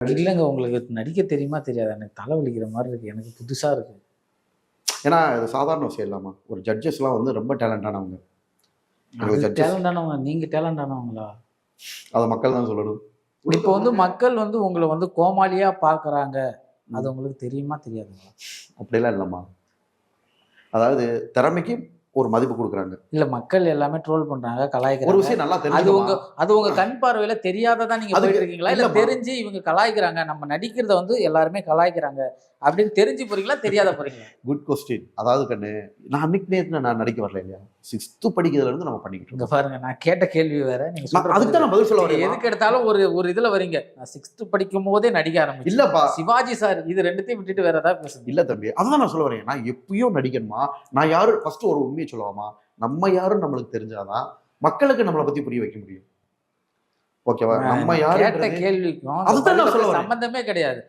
இல்லங்க. உங்களுக்கு நடிக்க தெரியுமா? தெரியாதா? எனக்கு தல வலிக்கிற மாரி இருக்கு. எனக்கு புதுசா இருக்கு. ஏன்னா, இது சாதாரண விஷயம் இல்லாம. ஒரு ஜட்ஜஸ்லாம் வந்து ரொம்ப டேலண்டானவங்க. அது எங்களுக்கு ஜட்ஜஸ் டேலண்ட் ஆனவங்க. நீங்க டேலண்ட் ஆனவங்களா? அத மக்கள் தான் சொல்லணும். இப்போ வந்து மக்கள் வந்து உங்கள வந்து கோமாளியா பார்க்குறாங்க. அது ம். உங்களுக்கு தெரியுமா? தெரியாதுங்களா? அப்படிலாம் இல்லம்மா. அதாவது திறமைக்கு ஒரு மதிப்பு குடுக்குறாங்க. இல்ல மக்கள் எல்லாமே ட்ரோல் பண்றாங்க, ஒரு கலாய்க்கிறாங்க. விஷயம் நல்லா அது தெரிஞ்சுக்கம்மா. உங்க அது உங்க கண் பார்வையில தெரியாததா நீங்க அதுக்கு போயிட்டு இருக்கீங்களா? இல்ல இல்லம்மா. தெரிஞ்சு இவங்க கலாய்க்கிறாங்க. நம்ம நடிக்கிறத வந்து எல்லாருமே கலாய்க்கிறாங்க. அப்படின்னு தெரிஞ்சு போறீங்களா? தெரியாத போறீங்களா? Good question. அதாவது கண்ணு, நான் அன்னைக்கு நேத்து நான் நடிக்க வரல இல்லையா? 6த் படிக்கிறதுலருந்து நம்ம பண்ணிக்கிட்டு இங்க இருக்கோம். பாருங்க. நான் கேட்ட கேள்வி வேற. நீங்க நான் சொல்ற அதுக்கு தான் பதில் நான் பதில் சொல்ல நீங்க வரேன்மா. எதுக்கு எடுத்தாலும் ஒரு ஒரு இதுல வரீங்க. நான் 6த் படிக்கும்போதே நடிக்க ஆரம்பிச்சேன். இல்லப்பா. சிவாஜி சார் இது 2த்தையும் விட்டுட்டு வேற ஏதாவது பேசுங்க. இல்ல தம்பி. அதுதான் நான் சொல்ல வரேன். நான் எப்பயும் நடிக்கணுமா? நான் யாரு ஃபர்ஸ்ட் ஒரு உண்மைய சொல்லவாமா? நம்ம யாருன்னு நம்மளுக்கு தெரிஞ்சா தான், மக்களுக்கு நம்மள பத்தி புரிய வைக்க முடியும். ஓகேவா? நம்ம நான் கேட்ட யாருன்றது கேள்விக்கும் இந்த அதுதான் நான் சொல்ல பதிலுக்கும் வரேன். சம்பந்தமே கிடையாது.